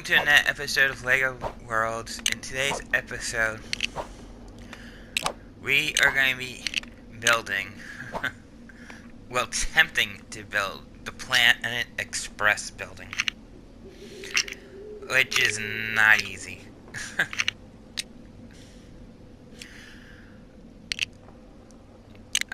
Welcome to another episode of LEGO Worlds. In today's episode, we are going to be building, well, attempting to build the Planet Express building, which is not easy.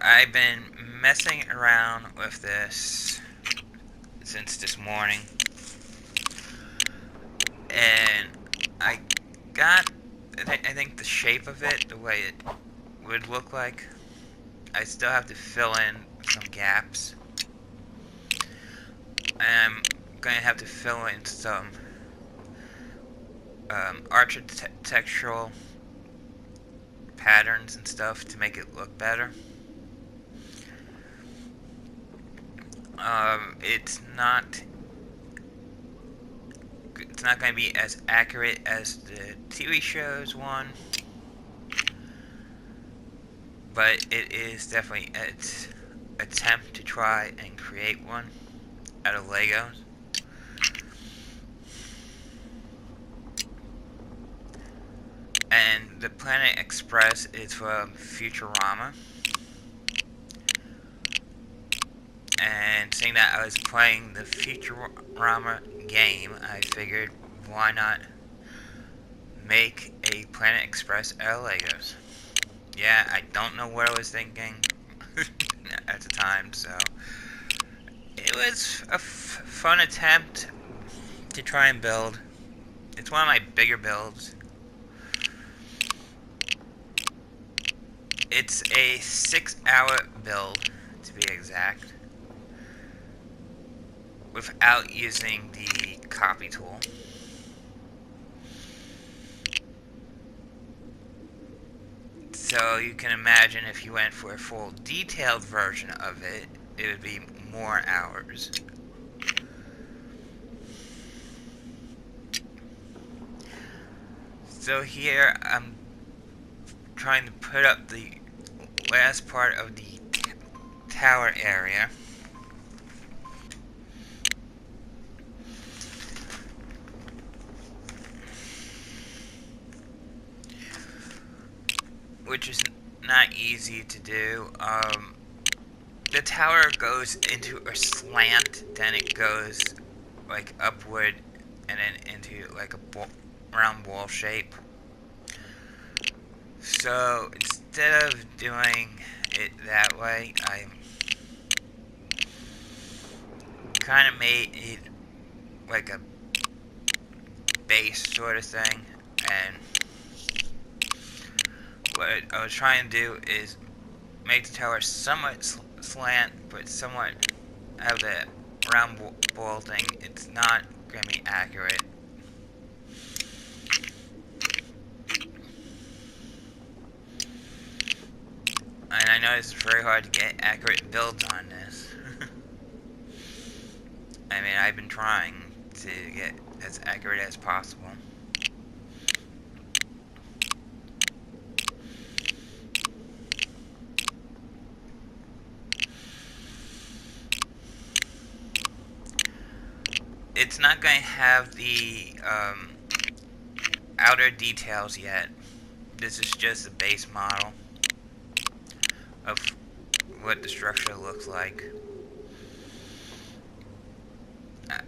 I've been messing around with this since this morning, and I got, I think the shape of it, the way it would look like. I still have to fill in some gaps. I'm going to have to fill in some architectural patterns and stuff to make it look better. It's not going to be as accurate as the TV show's one, but it is definitely an attempt to try and create one out of Legos. And the Planet Express is from Futurama. And seeing that I was playing the Futurama game, I figured, why not make a Planet Express out of Legos? Yeah, I don't know what I was thinking at the time, so it was a fun attempt to try and build. It's one of my bigger builds. It's a 6-hour build, to be exact, without using the copy tool. So you can imagine if you went for a full detailed version of it, it would be more hours. So here I'm trying to put up the last part of the tower area. Which is not easy to do. The tower goes into a slant, then it goes like upward, and then into like a round ball shape. So instead of doing it that way, I kind of made it like a base sort of thing, and what I was trying to do is make the tower somewhat slant, but somewhat have that round ball thing. It's not going to be accurate. And I know it's very hard to get accurate builds on this. I mean, I've been trying to get as accurate as possible. It's not going to have the outer details yet. This is just a base model of what the structure looks like.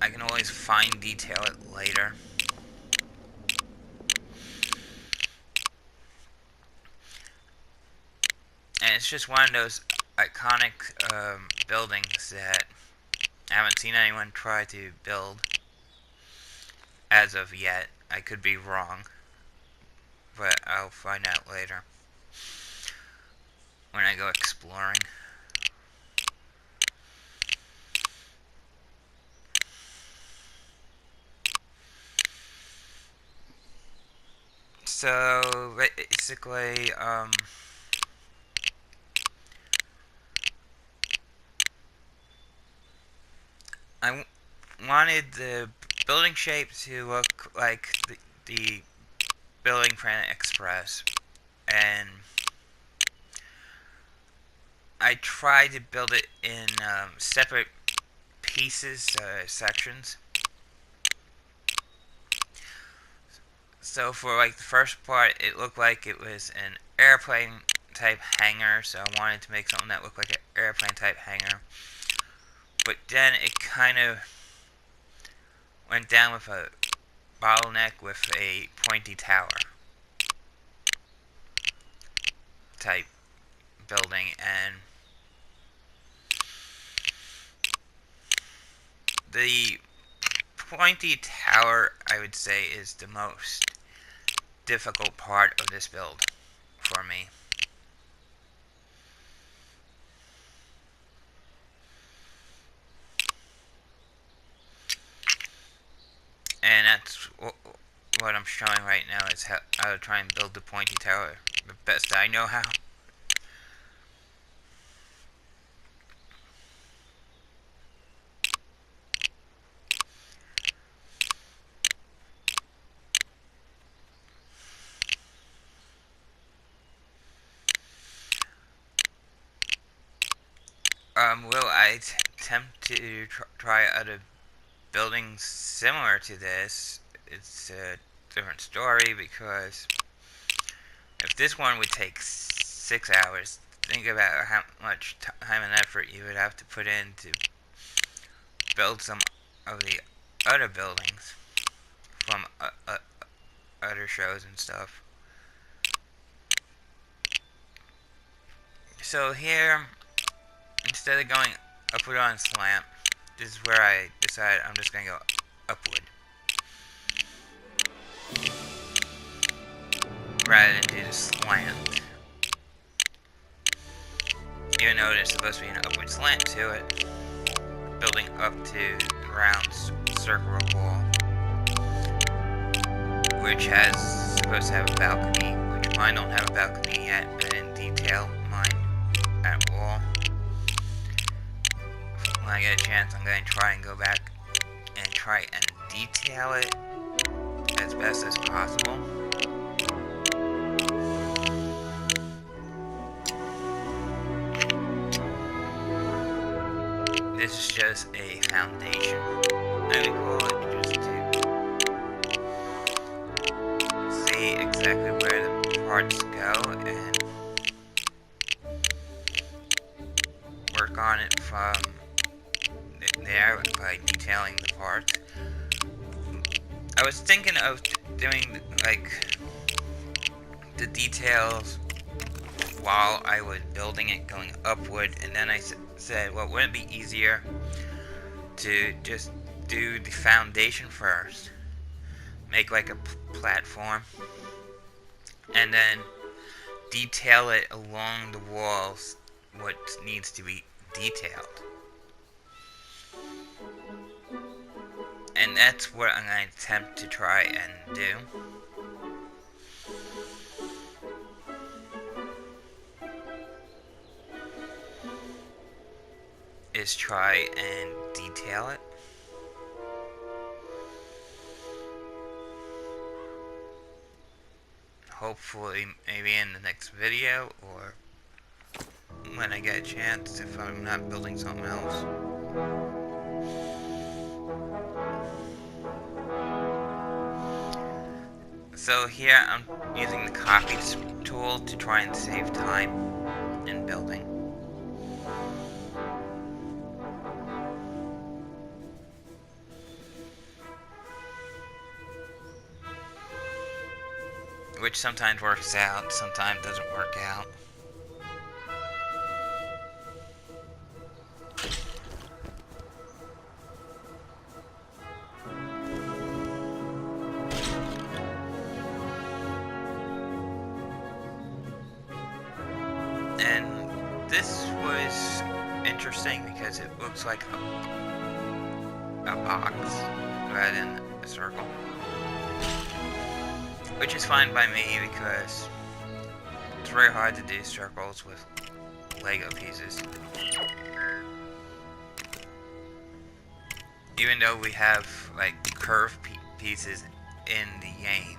I can always fine detail it later. And it's just one of those iconic buildings that I haven't seen anyone try to build as of yet. I could be wrong, but I'll find out later when I go exploring. So basically, I wanted the building shape to look like the building Planet Express, and I tried to build it in separate pieces, sections. So for like the first part, it looked like it was an airplane type hangar, so I wanted to make something that looked like an airplane type hangar. But then it kind of went down with a bottleneck with a pointy tower type building, and the pointy tower, I would say, is the most difficult part of this build for me. And that's what I'm showing right now, is how to try and build the pointy tower the best I know how. Will I attempt to try other buildings similar to this? It's a different story, because if this one would take 6 hours, think about how much time and effort you would have to put in to build some of the other buildings from other shows and stuff. So here, instead of going upward on slant, this is where I decided I'm just going to go upward, rather than do the slant. Even though there's supposed to be an upward slant to it, building up to the round circular wall, which has supposed to have a balcony, which mine don't have a balcony yet. I didn't detail mine at all. When I get a chance, I'm going to try and go back and try and detail it as best as possible. This is just a foundation, I would call it, just to see exactly where the parts go and work on it from there by detailing the parts. I was thinking of doing like the details while I was building it, going upward, and then I said, well, wouldn't it be easier to just do the foundation first, make like a platform, and then detail it along the walls what needs to be detailed. And that's what I'm going to attempt to try and do. Is try and detail it. Hopefully, maybe in the next video, or when I get a chance, if I'm not building something else. So here I'm using the copy tool to try and save time in building. Which sometimes works out, sometimes doesn't work out. And this was interesting because it looks like a box rather than a circle. Which is fine by me, because it's very hard to do circles with Lego pieces. Even though we have like curved pieces in the game.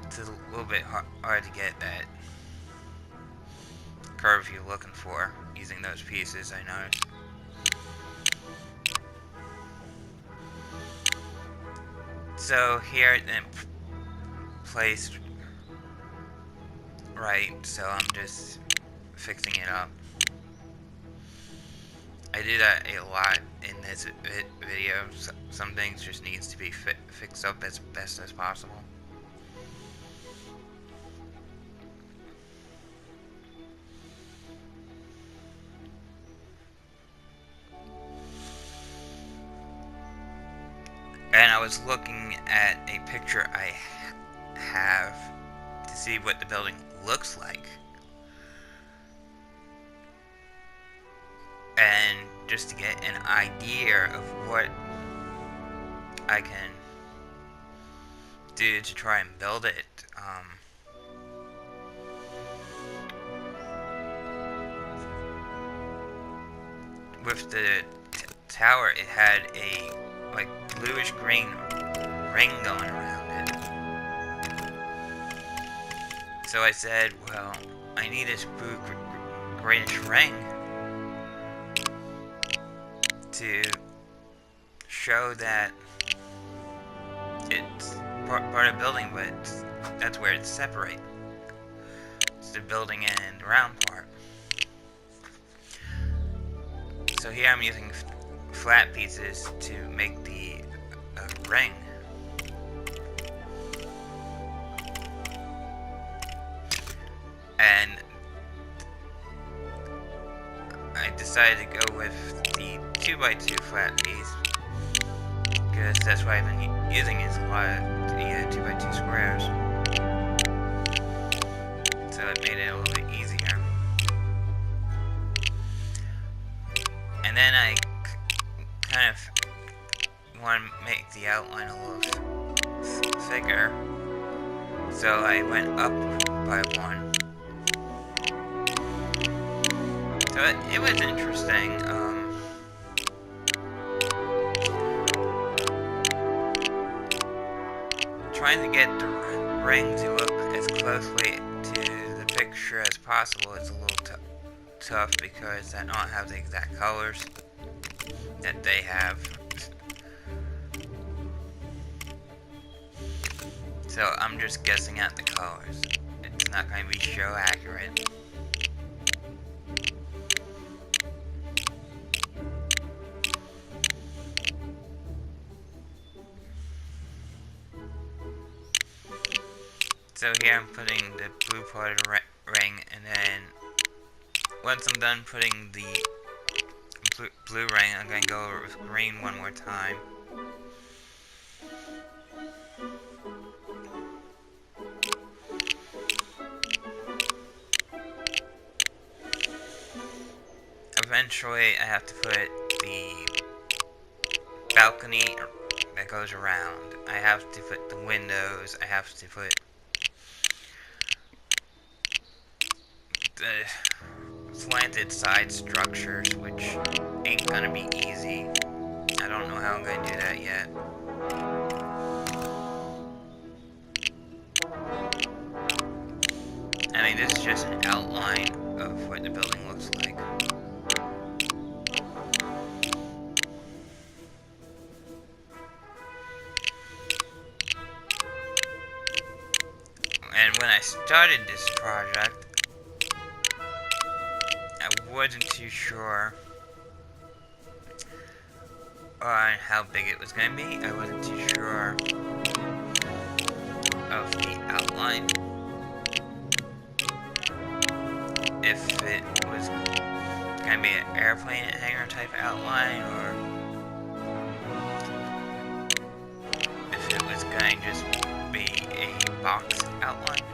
It's a little bit hard to get that curve you're looking for using those pieces, I noticed. So here it didn't place right, so I'm just fixing it up. I do that a lot in this video. Some things just needs to be fixed up as best as possible. And I was looking at a picture I have to see what the building looks like. And just to get an idea of what I can do to try and build it. With the tower, it had a like bluish green ring going around it. So I said, well, I need this blue greenish ring to show that it's part of the building, but that's where it's separate. It's the building and the round part. So here I'm using flat pieces to make the ring. And I decided to go with the 2x2 flat piece because that's what I've been using is a lot of the 2x2 squares. So it made it a little bit easier. And then I kind of want to make the outline a little thicker, so I went up by one. So it was interesting. Trying to get the ring to look as closely to the picture as possible is a little tough because I don't have the exact colors that they have. So I'm just guessing at the colors. It's not going to be show accurate. So here I'm putting the blue part of the ring, and then once I'm done putting the blue ring, I'm going to go over with green one more time. Eventually I have to put the balcony that goes around. I have to put the windows, I have to put the slanted side structures, which ain't gonna be easy. I don't know how I'm gonna do that yet. I mean, this is just an outline of what the building looks like. And when I started this project, I wasn't too sure on how big it was going to be. I wasn't too sure of the outline. If it was going to be an airplane hangar type outline, or if it was going to just be a box outline.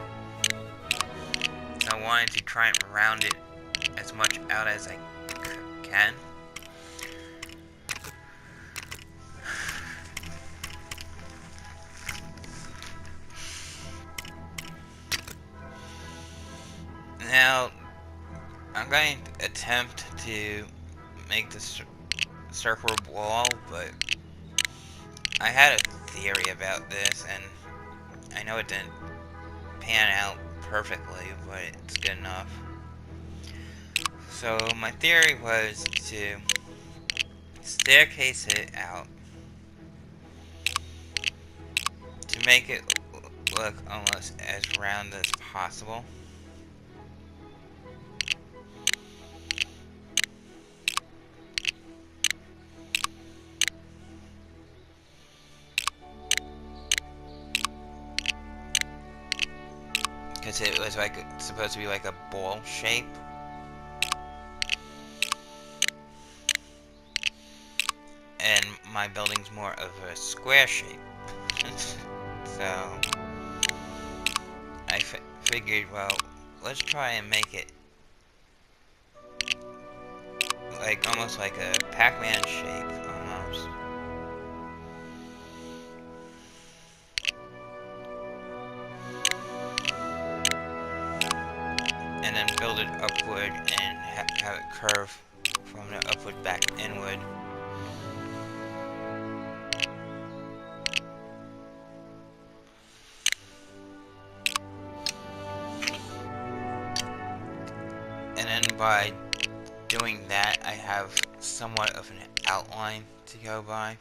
So I wanted to try and round it as much out as I can. Now, I'm going to attempt to make this circular wall, but I had a theory about this, and I know it didn't pan out perfectly, but it's good enough. So my theory was to staircase it out to make it look almost as round as possible. Because it was like supposed to be like a ball shape. And my building's more of a square shape. So I figured, well, let's try and make it like almost like a Pac-Man shape, almost. And then build it upward and have it curve from the upward back inward. And then by doing that, I have somewhat of an outline to go by.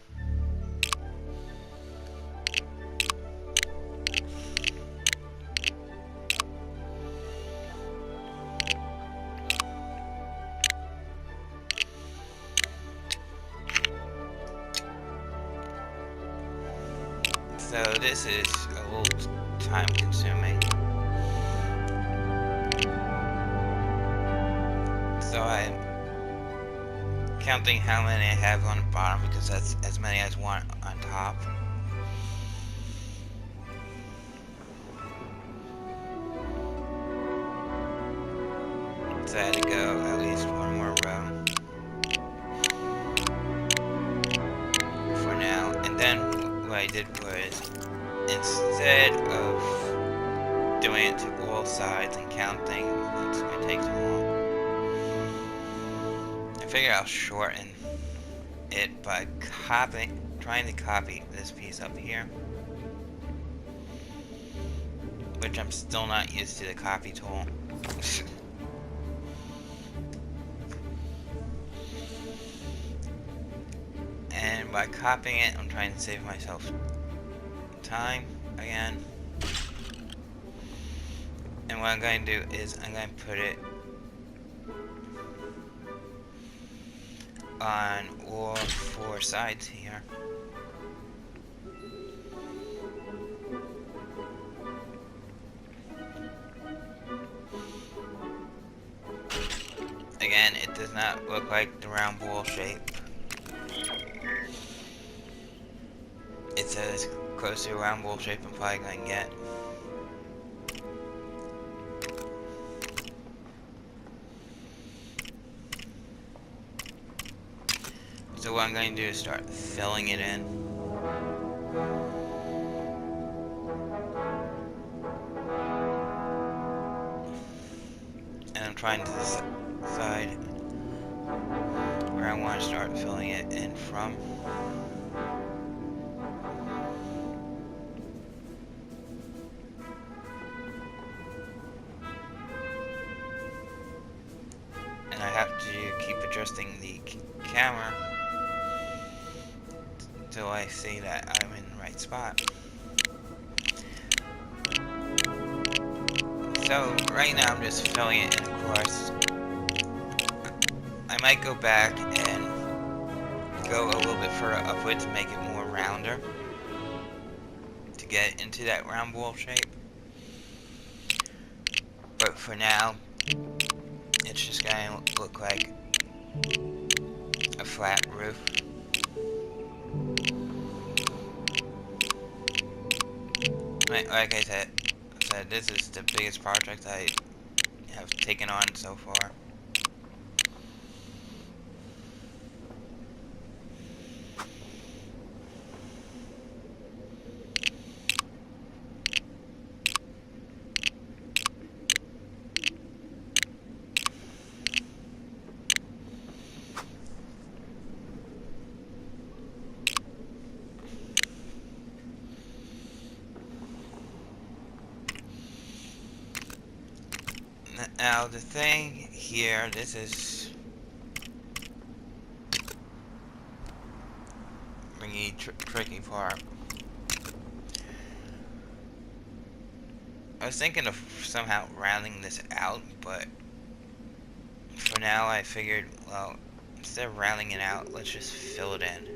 So this is a little time consuming. So I'm counting how many I have on the bottom because that's as many as I want on top. So I had to go at least one more row for now. And then what I did was, instead of doing it to all sides and counting, it's going to take too long. I figured I'll shorten it by trying to copy this piece up here, which I'm still not used to the copy tool. And by copying it, I'm trying to save myself time again. And what I'm going to do is I'm going to put it on all four sides here. Again, it does not look like the round ball shape. It's as close to a round ball shape I'm probably going to get. So what I'm going to do is start filling it in. And I'm trying to decide where I want to start filling it in from. And I have to keep adjusting the camera until I see that I'm in the right spot. So right now I'm just filling it in, of course. I might go back and go a little bit further upward to make it more rounder, to get into that round ball shape. But for now, it's just going to look like a flat roof. Like I said, this is the biggest project I have taken on so far. Now the thing here, this is the tricky part. I was thinking of somehow rounding this out, but for now I figured, well, instead of rounding it out, let's just fill it in.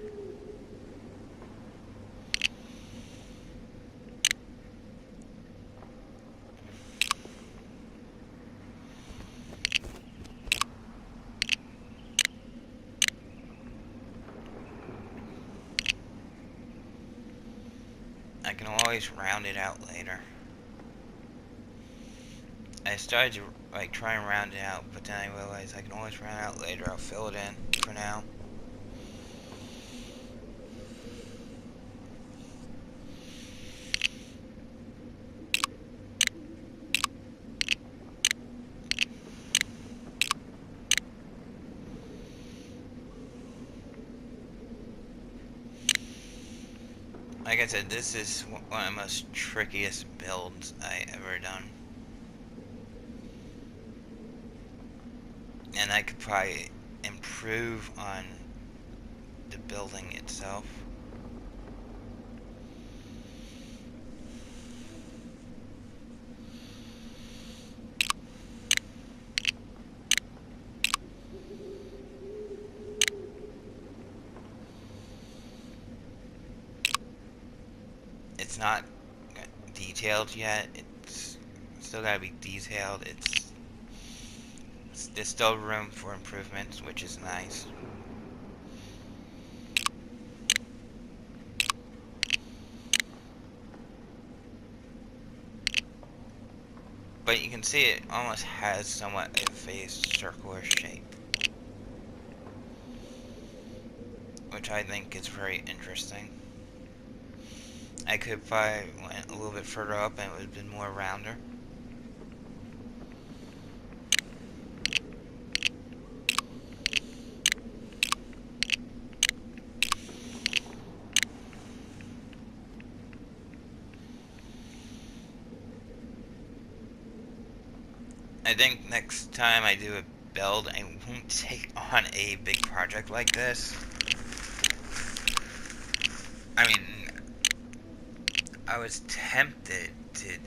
I can always round it out later. I started to like try and round it out, but then I realized I can always round it out later. I'll fill it in for now. Like I said, this is one of the most trickiest builds I ever done. And I could probably improve on the building itself. It's not detailed yet. It's still gotta be detailed. There's still room for improvements, which is nice. But you can see it almost has somewhat of a circular shape, which I think is very interesting. I could probably went a little bit further up and it would have been more rounder. I think next time I do a build, I won't take on a big project like this. I mean, I was tempted to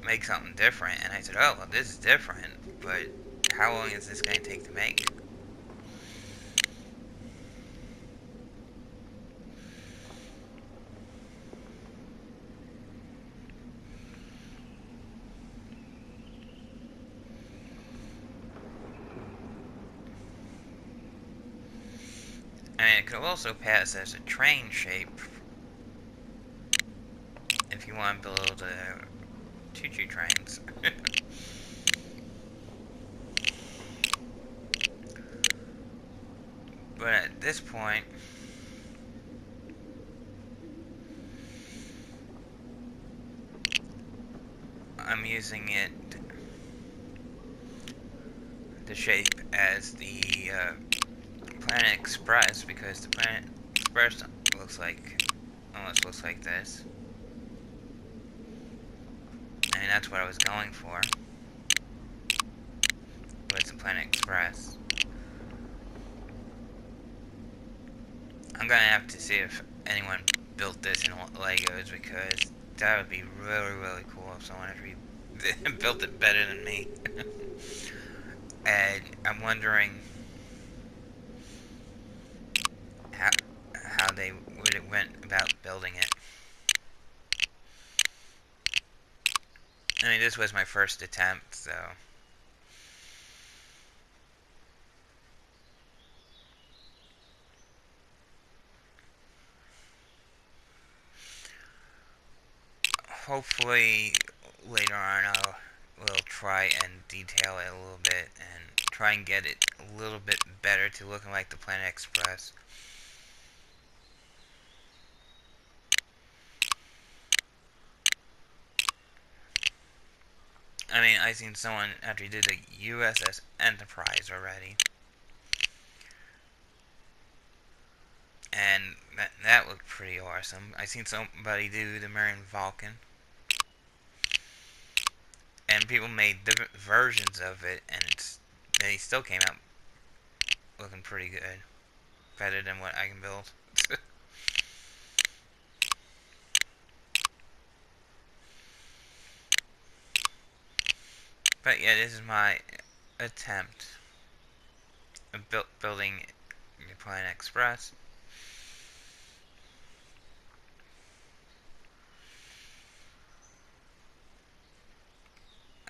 make something different, and I said, oh, well, this is different, but how long is this going to take to make? I mean, it could also pass as a train shape if you want to build choo-choo trains. But at this point, I'm using it, the shape, as the Planet Express, because the Planet Express almost looks like this. I mean, that's what I was going for. But it's a Planet Express. I'm gonna have to see if anyone built this in Legos, because that would be really, really cool if someone actually built it better than me. And I'm wondering how they would have went about building it. I mean, this was my first attempt, so hopefully later on we'll try and detail it a little bit and try and get it a little bit better to looking like the Planet Express. I mean, I seen someone actually did a USS Enterprise already, and that looked pretty awesome. I seen somebody do the Marion Vulcan, and people made different versions of it, and they still came out looking pretty good, better than what I can build. But yeah, this is my attempt of building the Planet Express.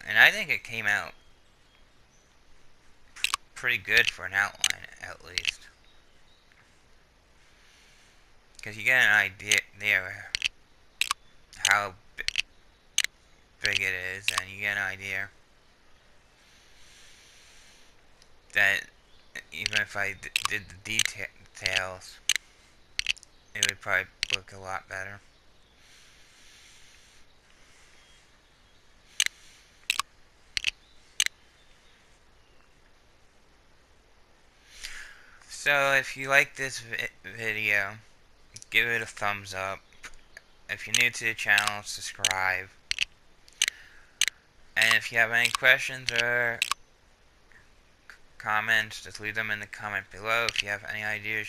And I think it came out pretty good for an outline, at least. Because you get an idea there how big it is, and you get an idea that even if I did the details, it would probably look a lot better. So if you like this video, give it a thumbs up. If you're new to the channel, subscribe. And if you have any questions or comments, just leave them in the comment below. If you have any ideas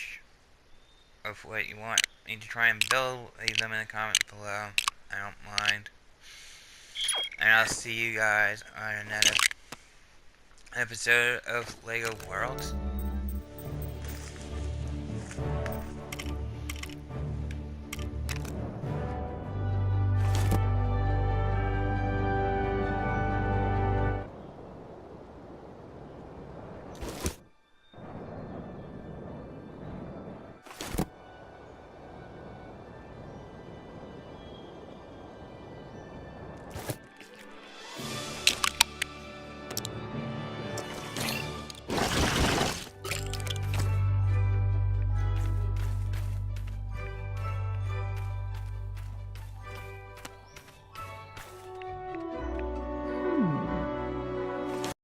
of what you want me to try and build, leave them in the comment below. I don't mind. And I'll see you guys on another episode of LEGO Worlds.